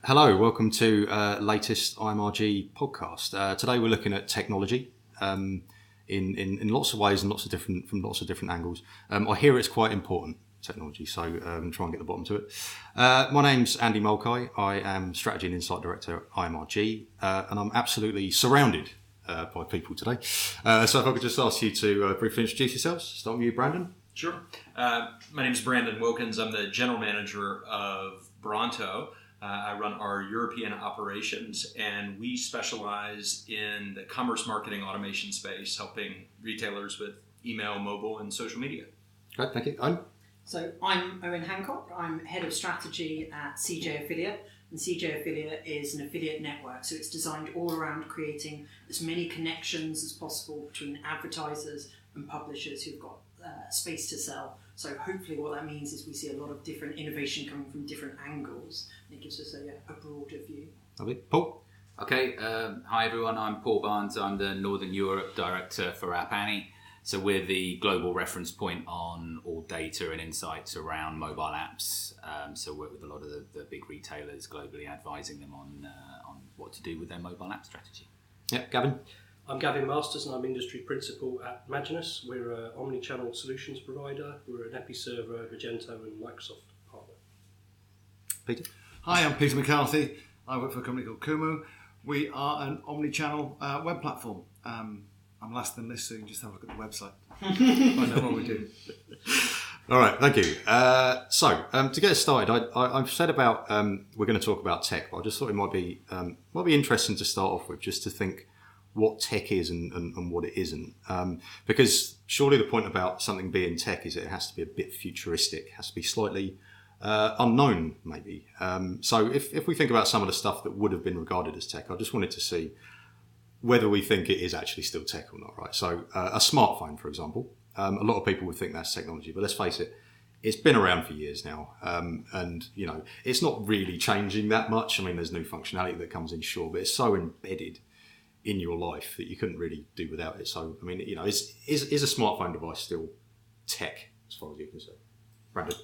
Hello, welcome to latest IMRG podcast. Today we're looking at technology in lots of ways and from lots of different angles. I hear it's quite important, technology, so try and get the bottom to it. My name's Andy Mulcahy. I am Strategy and Insight Director at IMRG, and I'm absolutely surrounded by people today. So if I could just ask you to briefly introduce yourselves. Start with you, Brandon. Sure. My name is Brandon Wilkins. I'm the General Manager of Bronto. I run our European operations, and we specialize in the commerce marketing automation space, helping retailers with email, mobile, and social media. Great, thank you. Owen? So I'm Owen Hancock. I'm Head of Strategy at CJ Affiliate, and CJ Affiliate is an affiliate network, so it's designed all around creating as many connections as possible between advertisers and publishers who've got space to sell. So hopefully what that means is we see a lot of different innovation coming from different angles, and it gives us a broader view. Lovely. Paul? Okay, hi everyone, I'm Paul Barnes. I'm the Northern Europe Director for App Annie. So we're the global reference point on all data and insights around mobile apps. So work with a lot of the big retailers globally, advising them on what to do with their mobile app strategy. Yeah, Gavin? I'm Gavin Masters and I'm Industry Principal at Maginus. We're an omni-channel solutions provider. We're an Episerver, Magento and Microsoft partner. Peter? Hi, I'm Peter McCarthy. I work for a company called Kooomo. We are an omni-channel web platform. I'm last on the list, so you can just have a look at the website. Find out what we do. All right, thank you. So to get us started, I've said about we're going to talk about tech, but I just thought it might be interesting to start off with, just to think what tech is and what it isn't. Because surely the point about something being tech is it has to be a bit futuristic, it has to be slightly unknown, maybe. So if we think about some of the stuff that would have been regarded as tech, I just wanted to see whether we think it is actually still tech or not, right? So a smartphone, for example, a lot of people would think that's technology, but let's face it, it's been around for years now. And, you know, it's not really changing that much. I mean, there's new functionality that comes in, sure, but it's so embedded in your life that you couldn't really do without it. So, I mean, you know, is a smartphone device still tech as far as you can say? Brandon?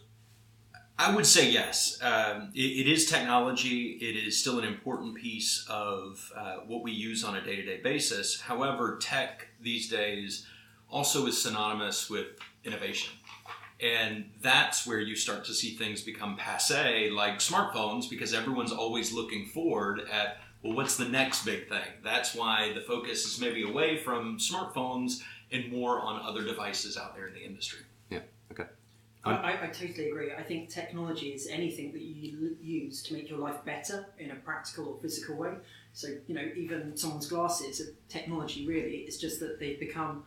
I would say yes. It is technology. It is still an important piece of what we use on a day-to-day basis. However, tech these days also is synonymous with innovation. And that's where you start to see things become passé, like smartphones, because everyone's always looking forward at, well, what's the next big thing? That's why the focus is maybe away from smartphones and more on other devices out there in the industry. Yeah, okay. I totally agree. I think technology is anything that you use to make your life better in a practical or physical way. So, you know, even someone's glasses are technology, really. It's just that they've become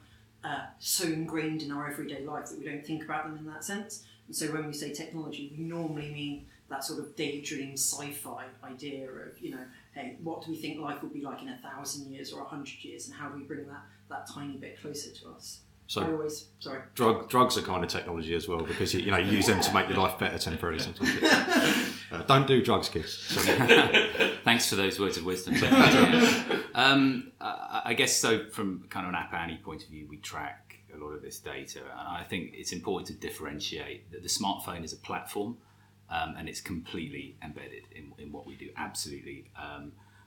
so ingrained in our everyday life that we don't think about them in that sense. And so when we say technology, we normally mean that sort of daydream sci-fi idea of, you know, hey, what do we think life will be like in 1,000 years or 100 years, and how do we bring that tiny bit closer to us? So drugs are kind of technology as well, because you use them to make your life better temporarily sometimes. Don't do drugs, kids. Thanks for those words of wisdom. I guess so. From kind of an App Annie point of view, we track a lot of this data, and I think it's important to differentiate that the smartphone is a platform, and it's completely embedded in what we do. Absolutely.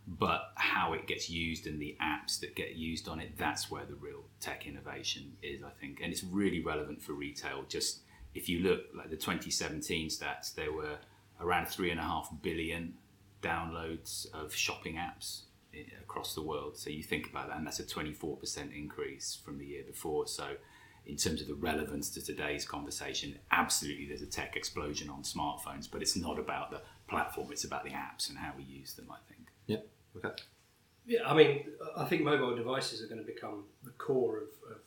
But how it gets used and the apps that get used on it, that's where the real tech innovation is, I think. And it's really relevant for retail. Just if you look like the 2017 stats, there were around 3.5 billion downloads of shopping apps across the world. So you think about that, and that's a 24% increase from the year before. So in terms of the relevance to today's conversation, absolutely there's a tech explosion on smartphones, but it's not about the platform, it's about the apps and how we use them, I think. Yeah, okay. Yeah, I mean, I think mobile devices are going to become the core of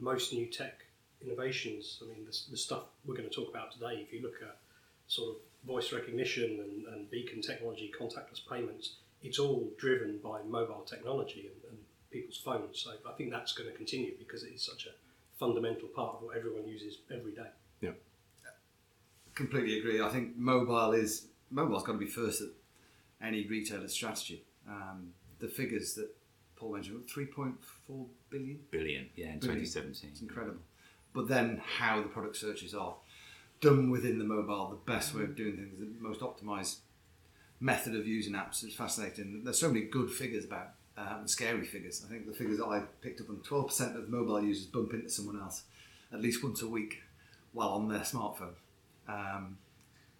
most new tech innovations. I mean, the stuff we're going to talk about today, if you look at sort of voice recognition and beacon technology, contactless payments, it's all driven by mobile technology and people's phones. So I think that's going to continue because it is such a fundamental part of what everyone uses every day. Yeah. Completely agree. I think mobile's got to be first at any retailer's strategy. The figures that Paul mentioned, 3.4 billion? Yeah, in 2017. It's incredible. But then how the product searches are done within the mobile, the best way of doing things, the most optimised method of using apps is fascinating. There's so many good figures about scary figures. I think the figures that I picked up on 12% of mobile users bump into someone else at least once a week while on their smartphone.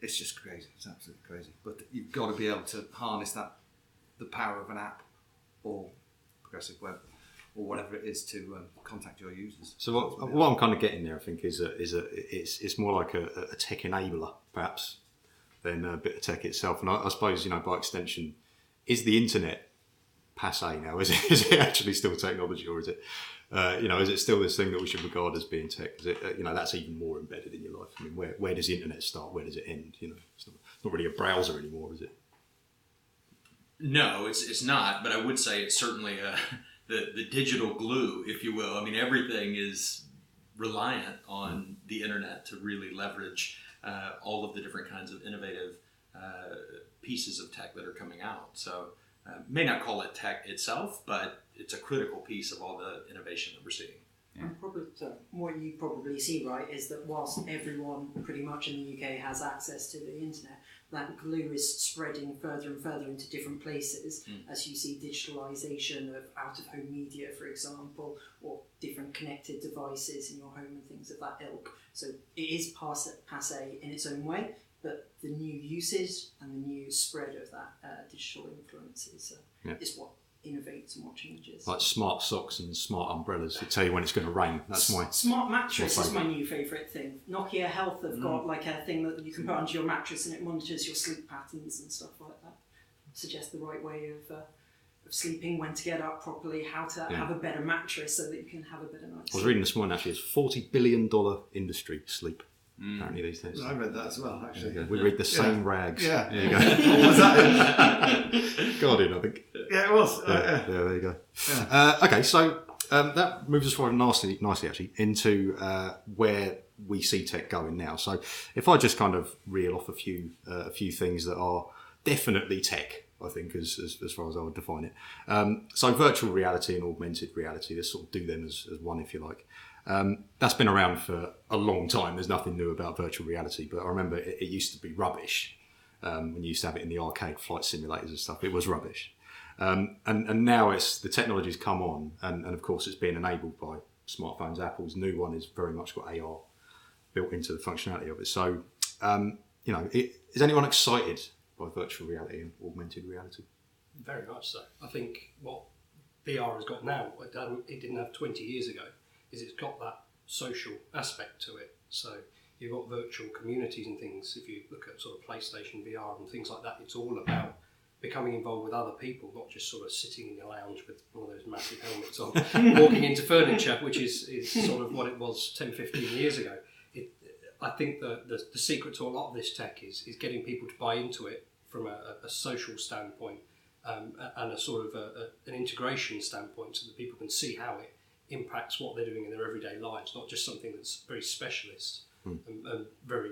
It's just crazy. It's absolutely crazy. But you've got to be able to harness the power of an app or progressive web or whatever it is to contact your users. So what I'm kind of getting there, I think, is it's more like a tech enabler, perhaps, than a bit of tech itself. And I suppose, by extension, is the internet passé now? Is it actually still technology, or is it, is it still this thing that we should regard as being tech? Is it, that's even more embedded in your life? I mean, where does the internet start? Where does it end? It's not really a browser anymore, is it? No, it's not. But I would say it's certainly the digital glue, if you will. I mean, everything is reliant on the internet to really leverage all of the different kinds of innovative pieces of tech that are coming out. So may not call it tech itself, but it's a critical piece of all the innovation that we're seeing. Yeah. And what you probably see, right, is that whilst everyone pretty much in the UK has access to the internet, that glue is spreading further and further into different places as you see digitalisation of out-of-home media, for example, or different connected devices in your home and things of that ilk. So it is passé in its own way, but the new usage and the new spread of that digital influence is what innovates and what changes. Like smart socks and smart umbrellas to tell you when it's going to rain. That's my smart mattress is my new favourite thing. Nokia Health have got like a thing that you can put onto your mattress and it monitors your sleep patterns and stuff like that. Suggests the right way of sleeping, when to get up properly, how to have a better mattress so that you can have a better night's sleep. I was reading this morning actually, it's $40 billion industry, sleep. Apparently these days. I read that as well, actually. We read the same rags. Yeah. There you go. What was that in? Guardian, I think. Yeah, it was. Yeah, there you go. Yeah. Okay, so that moves us forward nicely actually into where we see tech going now. So if I just kind of reel off a few things that are definitely tech, I think, as far as I would define it. So virtual reality and augmented reality, let's sort of do them as one, if you like. That's been around for a long time. There's nothing new about virtual reality, but I remember it used to be rubbish when you used to have it in the arcade flight simulators and stuff. It was rubbish. And now the technology's come on, and of course it's being enabled by smartphones. Apple's new one is very much got AR built into the functionality of it. So, is anyone excited by virtual reality and augmented reality? Very much so. I think what VR has got now, it didn't have 20 years ago, is it's got that social aspect to it. So you've got virtual communities and things. If you look at sort of PlayStation VR and things like that, it's all about becoming involved with other people, not just sort of sitting in your lounge with one of those massive helmets on, walking into furniture, which is sort of what it was 10, 15 years ago. I think the secret to a lot of this tech is getting people to buy into it from a social standpoint and a sort of an integration standpoint, so that people can see how it impacts what they're doing in their everyday lives, not just something that's very specialist and very,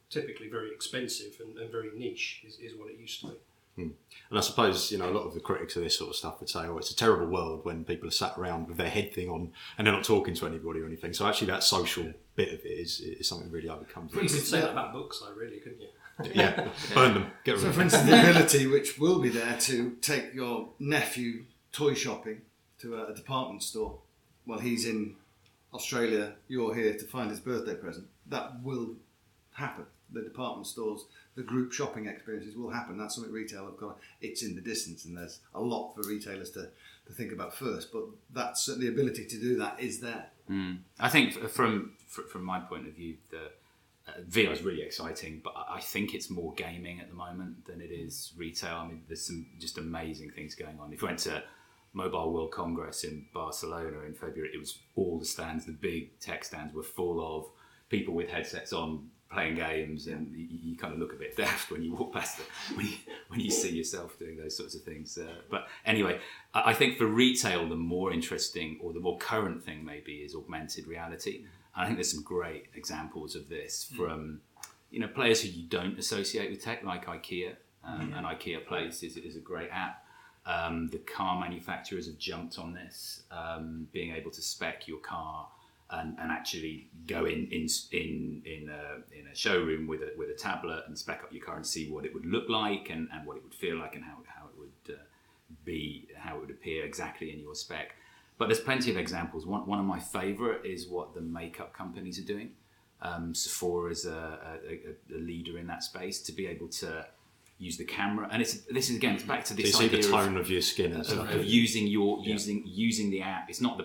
typically very expensive and very niche is what it used to be. And I suppose, a lot of the critics of this sort of stuff would say, it's a terrible world when people are sat around with their head thing on and they're not talking to anybody or anything. So actually that social bit of it is something that really overcomes it. You could say that about books though, really, couldn't you? Yeah, burn them, get rid of them. So for instance, the ability which will be there to take your nephew toy shopping to a department store while he's in Australia, you're here to find his birthday present. That will happen. The department stores, the group shopping experiences will happen. That's something retail have got. It's in the distance, and there's a lot for retailers to think about first. But that's the ability to do that is there. I think from my point of view, the VR is really exciting, but I think it's more gaming at the moment than it is retail. I mean, there's some just amazing things going on. If you went to Mobile World Congress in Barcelona in February, it was all the stands, the big tech stands were full of people with headsets on playing games, and you kind of look a bit daft when you walk past it, when you see yourself doing those sorts of things. But anyway, I think for retail, the more interesting or the more current thing maybe is augmented reality. And I think there's some great examples of this from players who you don't associate with tech, like IKEA, and IKEA Place is a great app. The car manufacturers have jumped on this, being able to spec your car and actually go in a showroom with a tablet and spec up your car and see what it would look like and what it would feel like and how it would be, how it would appear exactly in your spec. But there's plenty of examples. One of my favourite is what the makeup companies are doing. Sephora is a leader in that space, to be able to use the camera, and it's back to this so you idea see the tone of your skin and stuff. Of using the app. It's not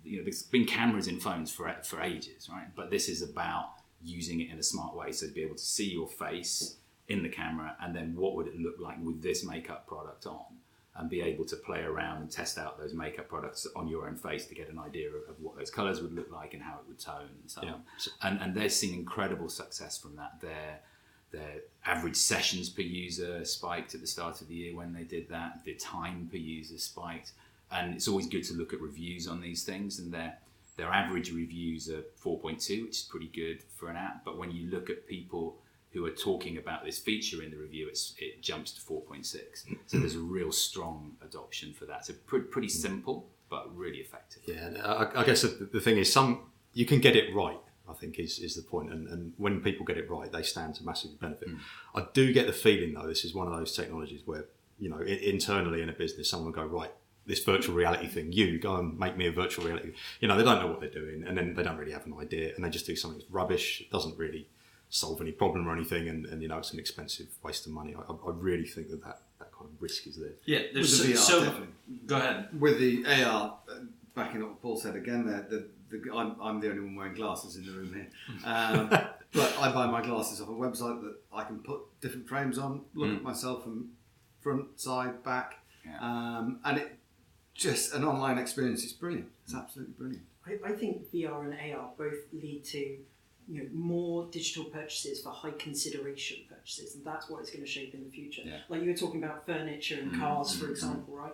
there's been cameras in phones for ages, right? But this is about using it in a smart way, so to be able to see your face in the camera, and then what would it look like with this makeup product on, and be able to play around and test out those makeup products on your own face to get an idea of what those colours would look like and how it would tone and so on. And they've seen incredible success from that. Their average sessions per user spiked at the start of the year when they did that. The time per user spiked. And it's always good to look at reviews on these things, and their average reviews are 4.2, which is pretty good for an app. But when you look at people who are talking about this feature in the review, it jumps to 4.6. So there's a real strong adoption for that. So pretty simple, but really effective. Yeah, I guess the thing is, you can get it right, I think is the point. And when people get it right, they stand to massive benefit. I do get the feeling, though, this is one of those technologies where, internally in a business, someone will go, right, this virtual reality thing, you go and make me a virtual reality. They don't know what they're doing, and then they don't really have an idea, and they just do something that's rubbish. It doesn't really solve any problem or anything, and it's an expensive waste of money. I really think that kind of risk is there. Yeah, there's With the VR, definitely. Go ahead. With the AR, backing up what Paul said again there, I'm the only one wearing glasses in the room here. But I buy my glasses off a website that I can put different frames on, look at myself from front, side, back, and it just an online experience. It's brilliant. It's absolutely brilliant. I think VR and AR both lead to more digital purchases for high consideration purchases, and that's what it's going to shape in the future. Like you were talking about furniture and cars, for example, right?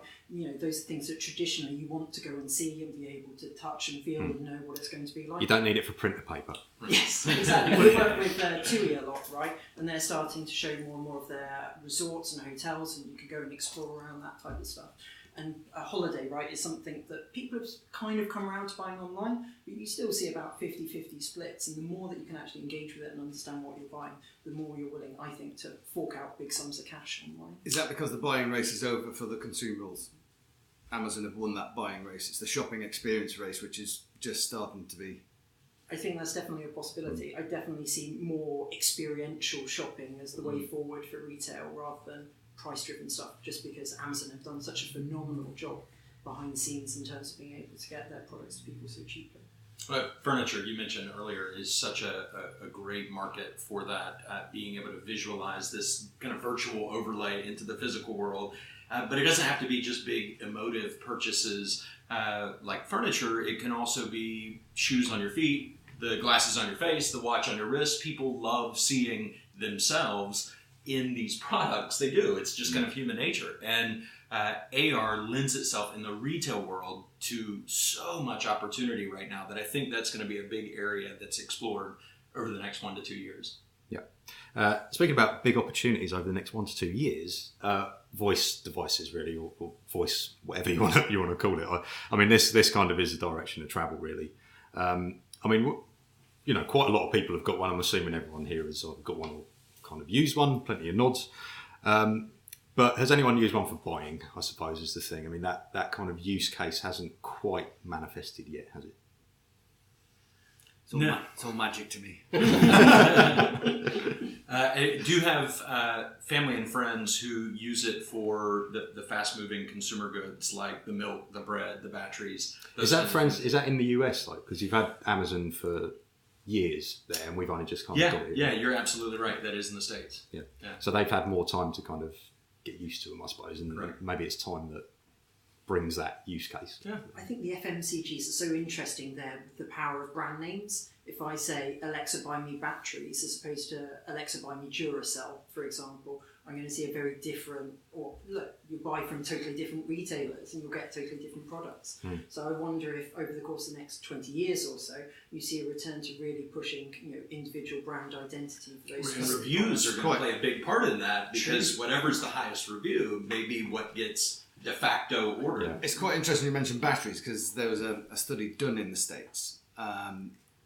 Those are things that traditionally you want to go and see and be able to touch and feel and know what it's going to be like. You don't need it for printer paper. Yes, exactly. We work with TUI a lot, right? And they're starting to show more and more of their resorts and hotels, and you can go and explore around that type of stuff. And a holiday, right, is something that people have kind of come around to buying online, but you still see about 50-50 splits. And the more that you can actually engage with it and understand what you're buying, the more you're willing, I think, to fork out big sums of cash online. Is that because the buying race is over for the consumables? Amazon have won that buying race. It's the shopping experience race, which is just starting to be... I think that's definitely a possibility. I definitely see more experiential shopping as the way forward for retail rather than price-driven stuff, just because Amazon have done such a phenomenal job behind the scenes in terms of being able to get their products to people so cheaply. Well, furniture, you mentioned earlier, is such a great market for that, being able to visualize this kind of virtual overlay into the physical world. But it doesn't have to be just big emotive purchases like furniture. It can also be shoes on your feet, the glasses on your face, the watch on your wrist. People love seeing themselves in these products. They do. It's just kind of human nature. And AR lends itself in the retail world to so much opportunity right now that I think that's going to be a big area that's explored over the next 1 to 2 years. Yeah. Speaking about big opportunities over the next 1 to 2 years, voice devices really, or voice, whatever you want to call it. I mean, this kind of is the direction of travel, really. I mean, quite a lot of people have got one. I'm assuming everyone here has got one or kind of used one, plenty of nods. But has anyone used one for buying, I suppose, is the thing. I mean, that kind of use case hasn't quite manifested yet, has it? It's all magic to me. I do have family and friends who use it for the fast-moving consumer goods like the milk, the bread, the batteries. Is that in the US, though? Because you've had Amazon for years there, and we've only just kind of got it. Yeah, you're absolutely right. That is in the States. Yeah. So they've had more time to kind of get used to them, I suppose, and right. Maybe it's time that brings that use case. Yeah. I think the FMCGs are so interesting there with the power of brand names. If I say, Alexa, buy me batteries, as opposed to Alexa, buy me Duracell, for example, I'm going to see a very different, or look, you buy from totally different retailers and you'll get totally different products. So I wonder if over the course of the next 20 years or so, you see a return to really pushing individual brand identity for those. And reviews are going to play a big part in that, because whatever's the highest review may be what gets de facto ordered. Yeah. It's quite interesting you mentioned batteries, because there was a study done in the States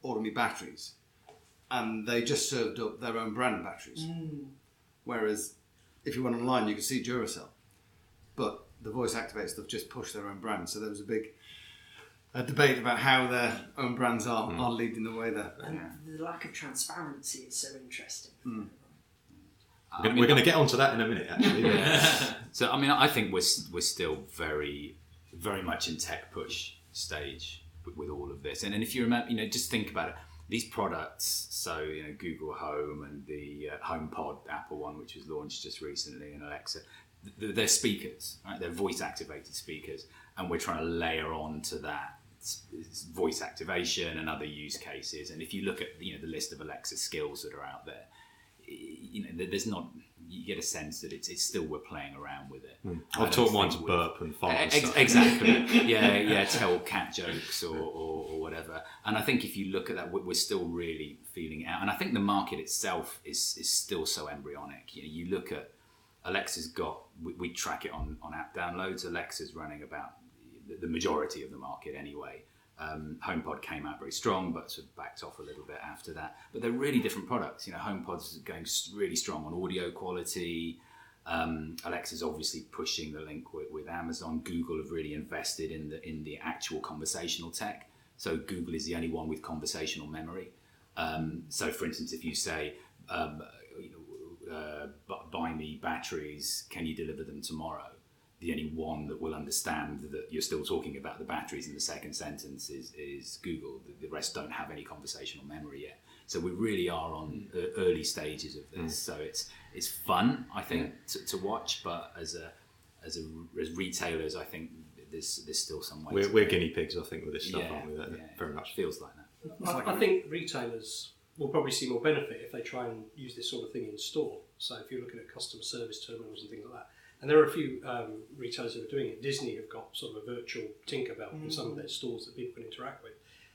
order me batteries, and they just served up their own brand batteries. Whereas if you went online, you could see Duracell, but the voice activated stuff just pushed their own brand. So there was a big debate about how their own brands are leading the way there. And the lack of transparency is so interesting. We're going to get onto that in a minute, actually. So, I mean, I think we're still very, very much in tech push stage with all of this. And if you remember, just think about it. These products, so, Google Home and the HomePod, Apple one, which was launched just recently, and Alexa, they're speakers, right? They're voice-activated speakers. And we're trying to layer on to that voice activation and other use cases. And if you look at, the list of Alexa skills that are out there, there's not. You get a sense that it's still we're playing around with it. I've taught mine to burp and fart and stuff. Exactly. yeah. Tell cat jokes or whatever. And I think if you look at that, we're still really feeling it out. And I think the market itself is still so embryonic. You look at Alexa's got. We track it on app downloads. Alexa's running about the majority of the market anyway. HomePod came out very strong, but sort of backed off a little bit after that. But they're really different products. HomePod's going really strong on audio quality. Alexa's obviously pushing the link with Amazon. Google have really invested in the actual conversational tech. So Google is the only one with conversational memory. So, for instance, if you say, buy me batteries, can you deliver them tomorrow? The only one that will understand that you're still talking about the batteries in the second sentence is Google. The rest don't have any conversational memory yet. So we really are on early stages of this. So it's fun, I think, to watch. But as retailers, I think there's still some way. We're guinea pigs, I think, with this stuff, aren't we? Very much feels like that. I think retailers will probably see more benefit if they try and use this sort of thing in store. So if you're looking at customer service terminals and things like that. And there are a few retailers that are doing it. Disney have got sort of a virtual Tinkerbell in some of their stores that people can interact with.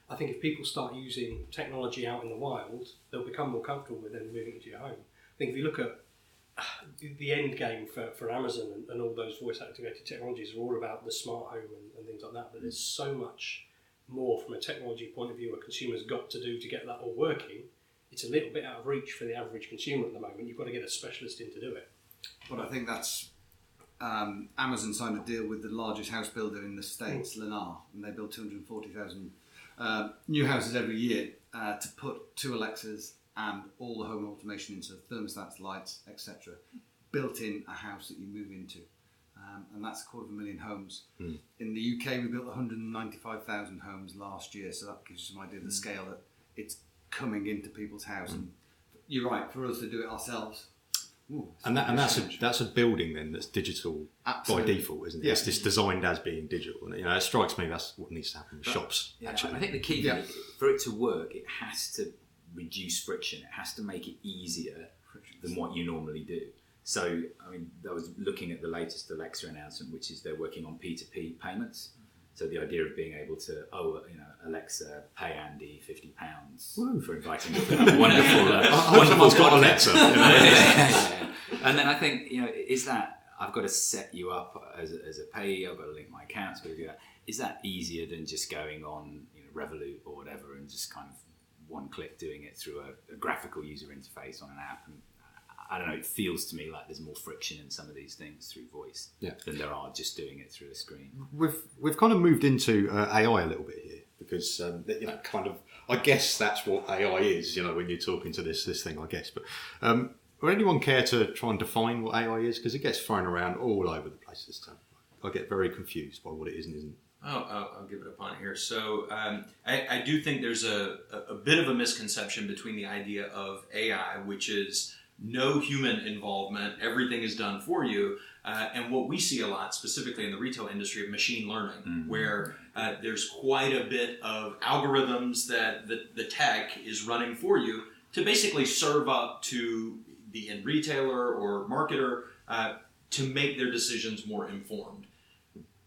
I think if people start using technology out in the wild, they'll become more comfortable with them moving into your home. I think if you look at the end game for Amazon and all those voice-activated technologies are all about the smart home and things like that, but there's so much more from a technology point of view a consumer's got to do to get that all working. It's a little bit out of reach for the average consumer at the moment. You've got to get a specialist in to do it. But I think that's... Amazon signed a deal with the largest house builder in the States, Lennar, and they build 240,000 new houses every year to put 2 Alexas and all the home automation into thermostats, lights, etc. built in a house that you move into. And that's 250,000 homes. In the UK, we built 195,000 homes last year, so that gives you some idea of the scale that it's coming into people's house. And you're right, for us to do it ourselves. Ooh, and that's a building then that's digital. Absolutely. By default, isn't it? Yeah. It's just designed as being digital. And, it strikes me that's what needs to happen with shops. Yeah, actually, I think the key thing, for it to work, it has to reduce friction. It has to make it easier than what you normally do. So, I mean, I was looking at the latest Alexa announcement, which is they're working on P2P payments. So the idea of being able to, Alexa, pay Andy £50 for inviting me to that wonderful got Alexa. And then I think, is that, I've got to set you up as a payee, I've got to link my accounts, got to do that. Is that easier than just going on Revolut or whatever and just kind of one click doing it through a graphical user interface on an app? And I don't know, it feels to me like there's more friction in some of these things through voice than there are just doing it through a screen. We've kind of moved into AI a little bit here because I guess that's what AI is. When you're talking to this thing, I guess. But would anyone care to try and define what AI is? Because it gets thrown around all over the place this time. I get very confused by what it is and isn't. I'll give it a punt here. So I do think there's a bit of a misconception between the idea of AI, which is no human involvement, everything is done for you, and what we see a lot, specifically in the retail industry, of machine learning, where there's quite a bit of algorithms that the tech is running for you to basically serve up to the end retailer or marketer to make their decisions more informed.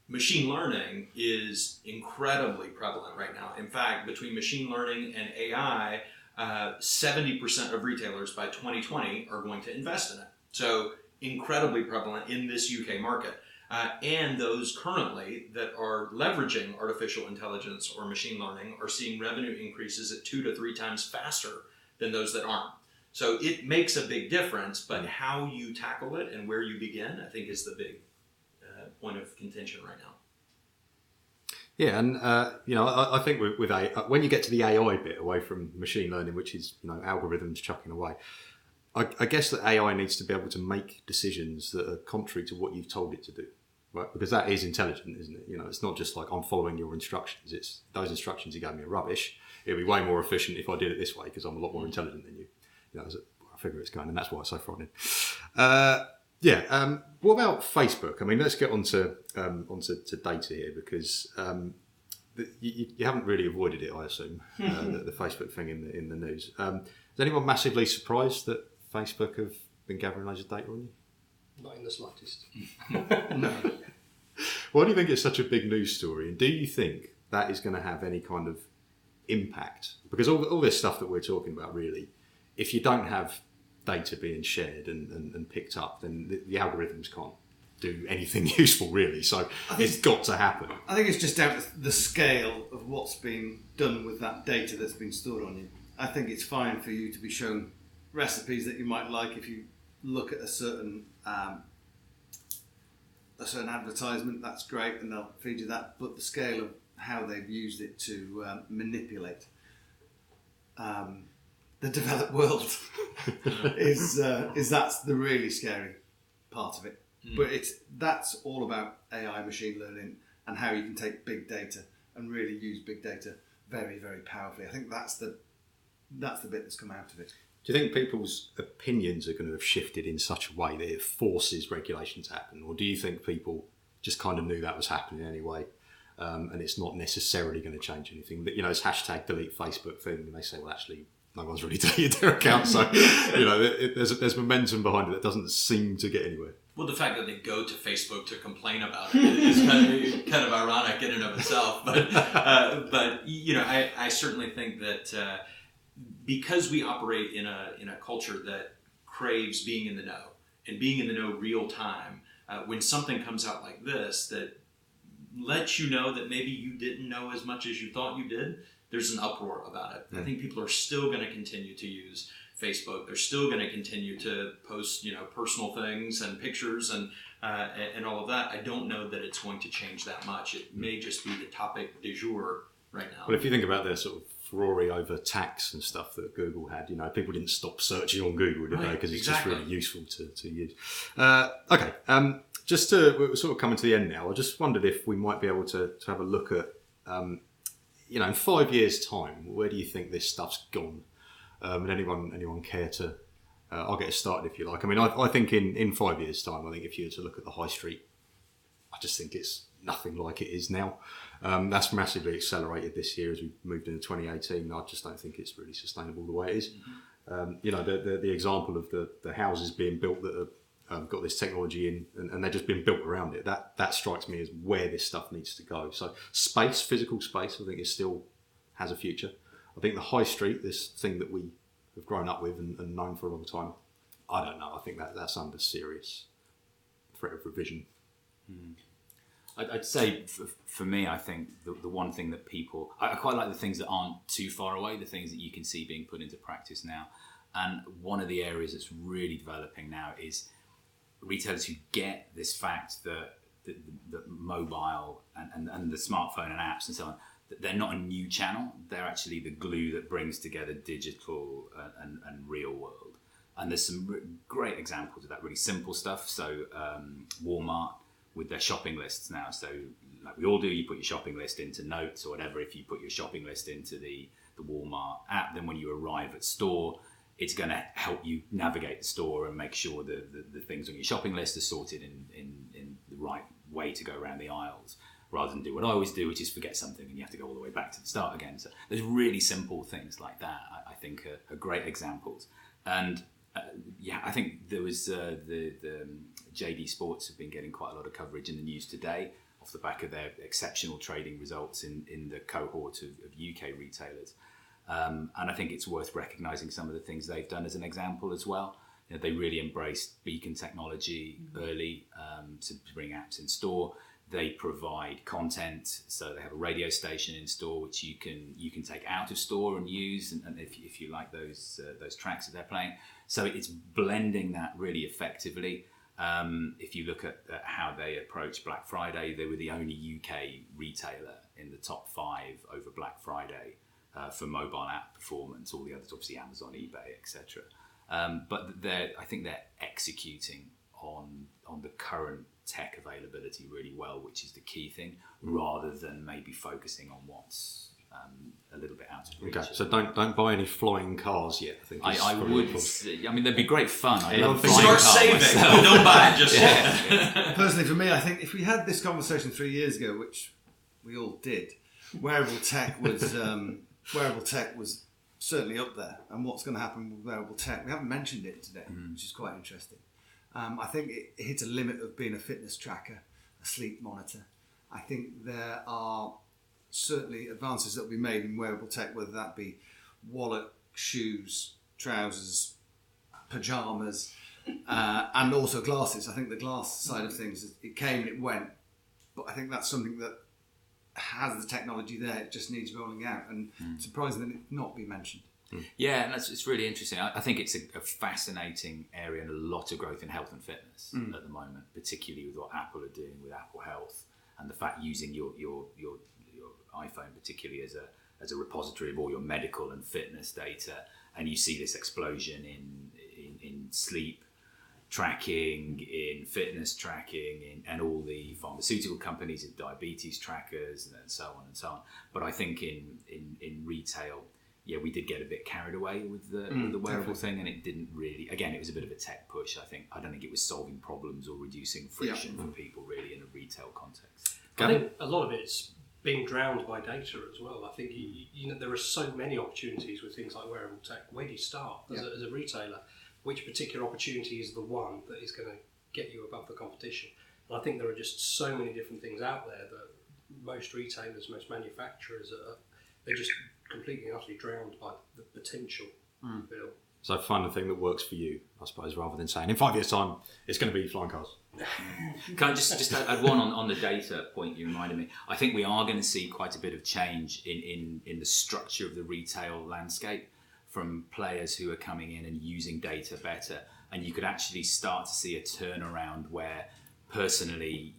Machine learning is incredibly prevalent right now. In fact, between machine learning and AI, 70% of retailers by 2020 are going to invest in it. So incredibly prevalent in this UK market. and those currently that are leveraging artificial intelligence or machine learning are seeing revenue increases at 2 to 3 times faster than those that aren't. So it makes a big difference, but how you tackle it and where you begin, I think, is the big point of contention right now. Yeah, and I think with AI, when you get to the AI bit away from machine learning, which is algorithms chucking away, I guess that AI needs to be able to make decisions that are contrary to what you've told it to do, right? Because that is intelligent, isn't it? It's not just like I'm following your instructions. It's those instructions you gave me are rubbish. It'd be way more efficient if I did it this way because I'm a lot more intelligent than you. I figure it's going, and that's why it's so frightening. What about Facebook? I mean, let's get onto data here because you haven't really avoided it, I assume, the Facebook thing in the news. Is anyone massively surprised that Facebook have been gathering loads of data on you? Not in the slightest. No. Why do you think it's such a big news story? And do you think that is going to have any kind of impact? Because all this stuff that we're talking about, really, if you don't have data being shared and picked up, then the algorithms can't do anything useful, really. So it's got to happen. I think it's just down to the scale of what's being done with that data that's been stored on you. I think it's fine for you to be shown recipes that you might like if you look at a certain advertisement. That's great, and they'll feed you that. But the scale of how they've used it to manipulate the developed world is that's the really scary part of it. But that's all about AI, machine learning, and how you can take big data and really use big data very, very powerfully. I think that's the bit that's come out of it. Do you think people's opinions are going to have shifted in such a way that it forces regulation to happen, or do you think people just kind of knew that was happening anyway? And it's not necessarily going to change anything. But it's hashtag delete Facebook thing, and they say, well, actually, no one's really deleted their account, so there's momentum behind it that doesn't seem to get anywhere. Well, the fact that they go to Facebook to complain about it is kind of ironic in and of itself. But I certainly think that because we operate in a culture that craves being in the know and being in the know real time, when something comes out like this that lets you know that maybe you didn't know as much as you thought you did, there's an uproar about it. I think people are still going to continue to use Facebook. They're still going to continue to post, personal things and pictures and all of that. I don't know that it's going to change that much. It may just be the topic du jour right now. Well, if you think about their sort of furore over tax and stuff that Google had, people didn't stop searching on Google, did they? Because it's just really useful to use. Okay. Just we're sort of coming to the end now. I just wondered if we might be able to have a look at, in 5 years' time, where do you think this stuff's gone? And anyone care to? I'll get us started if you like. I mean, I think in 5 years' time, I think if you were to look at the high street, I just think it's nothing like it is now. That's massively accelerated this year as we moved into 2018. I just don't think it's really sustainable the way it is. The example of the houses being built that have got this technology in, and they're just being built around it. That strikes me as where this stuff needs to go. So physical space, I think it still has a future. I think the high street, this thing that we have grown up with and known for a long time, I don't know. I think that's under serious threat of revision. I'd say for me, I think the one thing that I quite like the things that aren't too far away, the things that you can see being put into practice now. And one of the areas that's really developing now is retailers who get this fact that the mobile and the smartphone and apps and so on, that they're not a new channel. They're actually the glue that brings together digital and real world. And there's some great examples of that, really simple stuff. So Walmart with their shopping lists now. So like we all do, you put your shopping list into Notes or whatever. If you put your shopping list into the Walmart app, then when you arrive at store, it's going to help you navigate the store and make sure the things on your shopping list are sorted in the right way to go around the aisles, rather than do what I always do, which is forget something and you have to go all the way back to the start again. So there's really simple things like that, I think are great examples. And I think there was the JD Sports have been getting quite a lot of coverage in the news today off the back of their exceptional trading results in the cohort of UK retailers. And I think it's worth recognising some of the things they've done as an example as well. they really embraced beacon technology early to bring apps in store. They provide content, so they have a radio station in store which you can take out of store and use, and if you like those tracks that they're playing. So it's blending that really effectively. If you look at how they approach Black Friday, they were the only UK retailer in the top 5 over Black Friday for mobile app performance. All the others, obviously Amazon, eBay, etc. But I think they're executing on the current tech availability really well, which is the key thing, rather than maybe focusing on what's a little bit out of reach. Okay, so don't buy any flying cars yet. I would. I mean, they'd be great fun. I love Start flying cars saving, myself. but don't buy it just yet. Personally, for me, I think if we had this conversation 3 years ago, which we all did, wearable tech was certainly up there. And what's going to happen with wearable tech? We haven't mentioned it today, which is quite interesting. I think it hits a limit of being a fitness tracker, a sleep monitor. I think there are certainly advances that will be made in wearable tech, whether that be wallet, shoes, trousers, pyjamas, and also glasses. I think the glass side of things, it came and it went, but I think that's something that has the technology there. It just needs rolling out, and surprising that it not be mentioned. Yeah, and it's really interesting. I think it's a fascinating area and a lot of growth in health and fitness at the moment, particularly with what Apple are doing with Apple Health and the fact using your iPhone particularly as a repository of all your medical and fitness data. And you see this explosion in sleep tracking, in fitness tracking, and all the pharmaceutical companies and diabetes trackers and so on and so on. But I think in retail, yeah, we did get a bit carried away with the wearable thing, and it didn't really. Again, it was a bit of a tech push. I don't think it was solving problems or reducing friction for people really in a retail context. I think a lot of it's being drowned by data as well. I think there are so many opportunities with things like wearable tech. Where do you start as a retailer? Which particular opportunity is the one that is going to get you above the competition? And I think there are just so many different things out there that most retailers, most manufacturers they're just completely and utterly drowned by the potential. Bill. So find the thing that works for you, I suppose, rather than saying in 5 years' time it's going to be flying cars. Can I just add one on the data point you reminded me? I think we are going to see quite a bit of change in the structure of the retail landscape from players who are coming in and using data better. And you could actually start to see a turnaround where personally,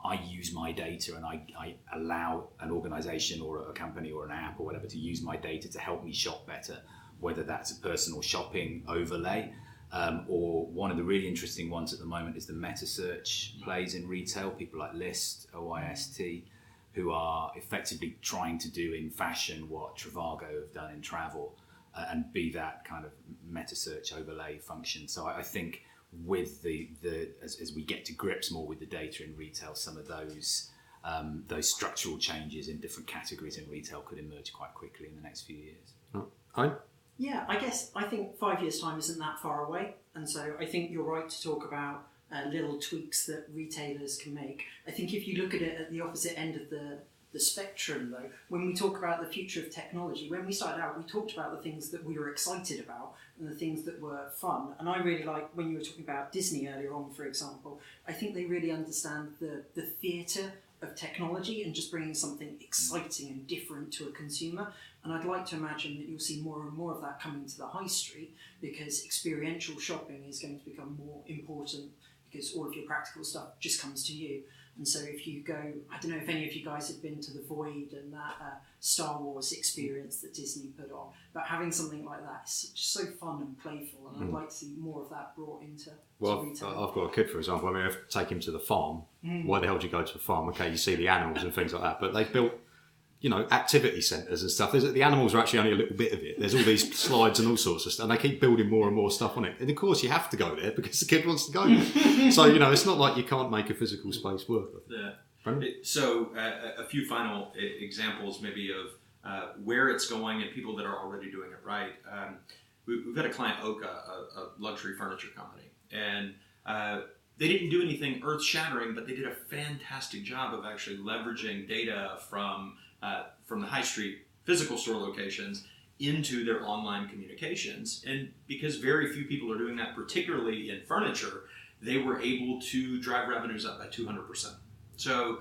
I use my data and I allow an organisation or a company or an app or whatever to use my data to help me shop better, whether that's a personal shopping overlay or one of the really interesting ones at the moment is the meta search plays in retail, people like List, OIST, who are effectively trying to do in fashion what Trivago have done in travel and be that kind of meta search overlay function. So I think with as we get to grips more with the data in retail, some of those structural changes in different categories in retail could emerge quite quickly in the next few years. Yeah, I think 5 years' time isn't that far away, and so I think you're right to talk about little tweaks that retailers can make. I think if you look at it at the opposite end of the spectrum, though, when we talk about the future of technology, when we started out, we talked about the things that we were excited about and the things that were fun. And I really like when you were talking about Disney earlier on, for example. I think they really understand the theatre of technology and just bringing something exciting and different to a consumer. And I'd like to imagine that you'll see more and more of that coming to the high street, because experiential shopping is going to become more important, because all of your practical stuff just comes to you. And so if you go, I don't know if any of you guys have been to the Void and that Star Wars experience that Disney put on, but having something like that is just so fun and playful, and I'd like to see more of that brought into retail. I've got a kid, for example. I mean, I take him to the farm. Why the hell do you go to the farm? Okay, you see the animals and things like that, but they've built, activity centres and stuff. The animals are actually only a little bit of it. There's all these slides and all sorts of stuff, and they keep building more and more stuff on it. And of course, you have to go there because the kid wants to go there. So, it's not like you can't make a physical space work. Yeah. So, a few final examples maybe of where it's going and people that are already doing it right. We've got a client, Oka, a luxury furniture company, and they didn't do anything earth-shattering, but they did a fantastic job of actually leveraging data from the high street physical store locations into their online communications. And because very few people are doing that, particularly in furniture, they were able to drive revenues up by 200%. So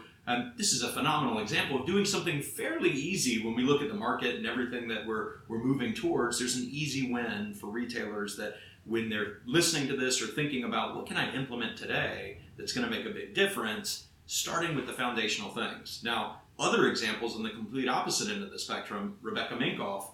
this is a phenomenal example of doing something fairly easy when we look at the market and everything that we're moving towards. There's an easy win for retailers that when they're listening to this or thinking about what can I implement today that's going to make a big difference, starting with the foundational things. Now, other examples on the complete opposite end of the spectrum, Rebecca Minkoff,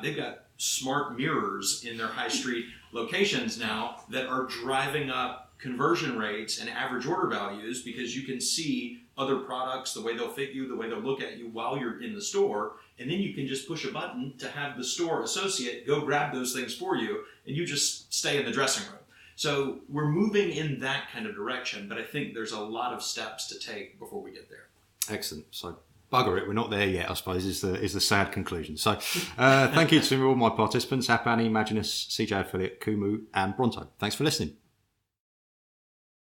they've got smart mirrors in their high street locations now that are driving up conversion rates and average order values because you can see other products, the way they'll fit you, the way they'll look at you while you're in the store, and then you can just push a button to have the store associate go grab those things for you, and you just stay in the dressing room. So we're moving in that kind of direction, but I think there's a lot of steps to take before we get there. Excellent. So bugger it, we're not there yet, I suppose, is the sad conclusion. So thank you to all my participants, App Annie, Imaginus, CJ Affiliate, Kooomo and Bronto. Thanks for listening.